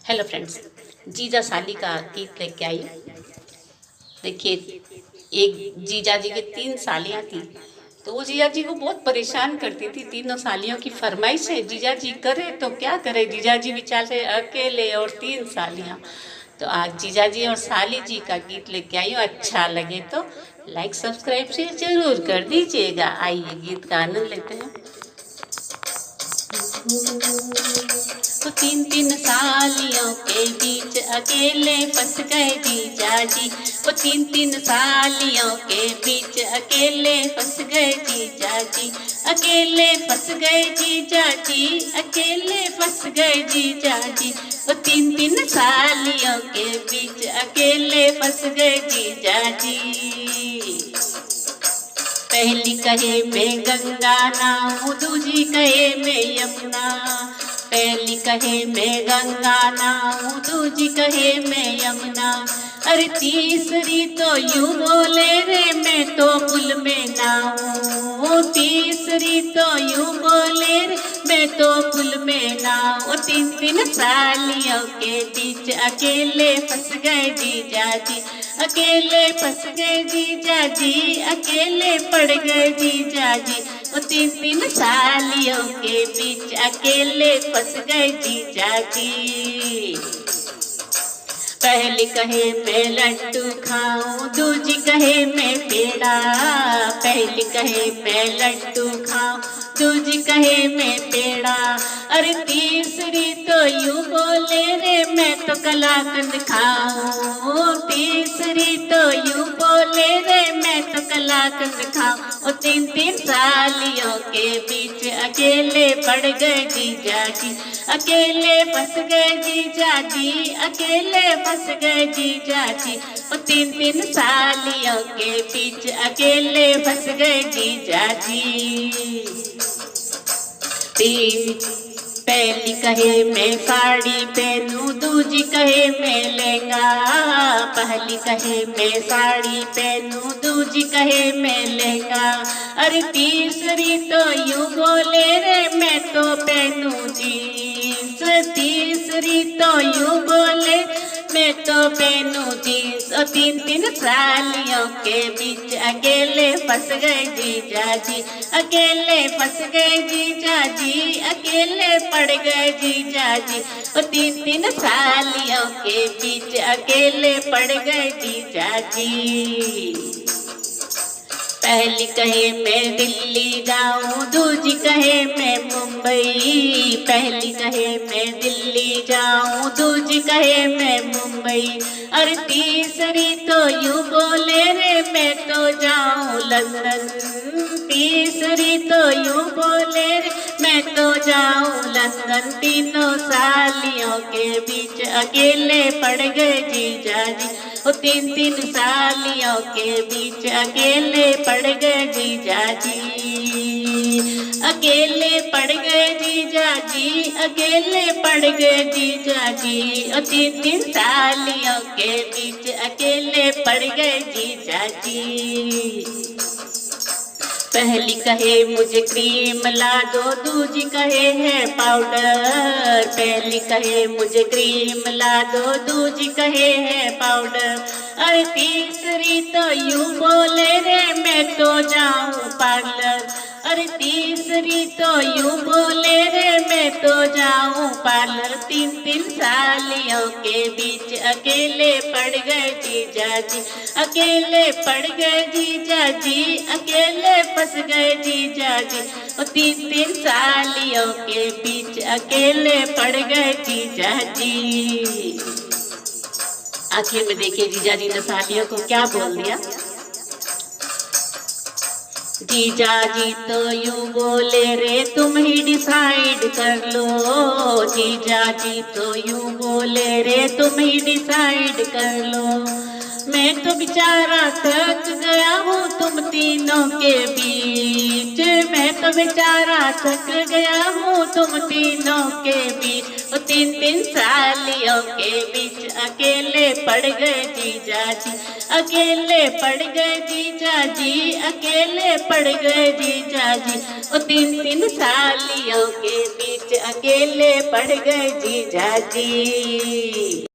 Hello friends, जीजा साली का गीत लेके आई। देखिए, एक जीजा जी के 3 सालियाँ थी, तो वो जीजा जी को बहुत परेशान करती थी। तीनों सालियों की फरमाइश है, जीजा जी करे तो क्या करे। जीजा जी बेचारे अकेले और 3 सालियाँ। तो आज जीजा जी और साली जी का गीत लेके आई हूँ। अच्छा लगे तो लाइक सब्सक्राइब शेयर जरूर कर दीजिएगा। आइए गीत का आनंद लेते हैं। तो 3 सालियों के बीच अकेले फंस गए जीजा जी। वो 3 सालियों के बीच अकेले फंस गए जीजा जी। अकेले फंस गए जीजा जी, अकेले फंस गए जीजा जी। वो 3 सालियों के बीच अकेले फंस गए जीजा जी। पहली कहे मैं गंगा नाऊं, दूजी कहे मैं यमुना। पहली कहे मैं गंगा नाऊं, दूजी कहे मैं यमुना। अरे तीसरी तो यूं बोले रे मैं तो पुल में नाऊं। तीसरी तो यूं बोले रे मैं तो पुल में नाऊं। 3 सालियों के बीच अकेले फंस गए जीजा जी। अकेले फंस गए जीजा जी, अकेले पड़ गए जीजा जी। वो 3 सालियों के बीच अकेले फंस गए जीजा जी। पहली कहे मैं लड्डू खाऊं, दूजी कहे मैं पेड़ा। पहली कहे मैं लड्डू खाऊं, दूजी कहे मैं पेड़ा। अरे तीसरी तो यूं बोले रे मैं तो कलाकंद खाऊं। तीसरी तो यूं बोले रे मैं तो कलाकंद खाऊं। और 3 सालियों के बीच अकेले पड़ गए जीजा जी। अकेले फंस गए जीजा जी, अकेले फंस गए जीजा जी। और 3 सालियों के बीच अकेले फंस गए जीजा जी। पहली कहे मैं साड़ी पहनूं, दूजी कहे मैं लहंगा। पहली कहे मैं साड़ी पहनूं, दूजी कहे मैं लहंगा। अरे तीसरी तो यूं बोले रे मैं तो पहनूं जीन्स। तीसरी तो यूं बोले मैं तो पहनूं जीन्स। और 3 सालियों के बीच अकेले फंस गए जीजा जी। अकेले फंस गए जीजा जी, अकेले पड़ गए जीजा जी। और 3 सालियों के बीच अकेले पड़ गए जीजा जी। पहली कहे मैं दिल्ली जाऊं, दूजी कहे मैं मुंबई। पहली कहे मैं दिल्ली जाऊं, दूजी कहे मैं मुंबई। और तीसरी तो यूं बोले रे मैं तो जाऊं लंदन। तीसरी तो यूं बोले रे मैं तो जाऊं लंदन। 3 सालियों के बीच अकेले पड़ गए जीजा जी। वो 3 सालियों के बीच अकेले पड़ गए जीजा जी। अकेले पड़ गए जीजा जी, अकेले पड़ गए जीजा जी। और 3 सालियों के बीच अकेले पड़ गए जीजा जी। पहली कहे मुझे क्रीम ला दो, दूजी कहे है पाउडर। पहली कहे मुझे क्रीम ला दो, दूजी कहे है पाउडर। अरे तीसरी तो यूं बोले रे मैं तो जाऊं पार्लर। अरे तीसरी तो यूं बोले रे मैं तो जाऊं पार्लर। 3 सालियों के बीच अकेले पड़ गए जीजा जी। अकेले पड़ गए जीजा जी, अकेले फंस गए जीजा जी। और 3 सालियों के बीच अकेले पड़ गए जीजा जी। आखिर में देखिए जीजा जी ने सालियों को क्या बोल दिया। जीजा जी तो यूं बोले रे तुम ही डिसाइड कर लो। जीजा जी तो यूं बोले रे तुम ही डिसाइड कर लो। मैं तो बेचारा थक गया हूँ तुम तीनों के बीच। मैं तो बेचारा थक गया हूँ तुम तीनों के बीच। वो 3 सालियों के बीच अकेले पड़ गए जीजा जी। अकेले पड़ गए जीजा जी, अकेले पड़ पड़ गए जीजा जी। ओ तीन तीन सालियों के बीच अकेले पड़ गए जीजा जी।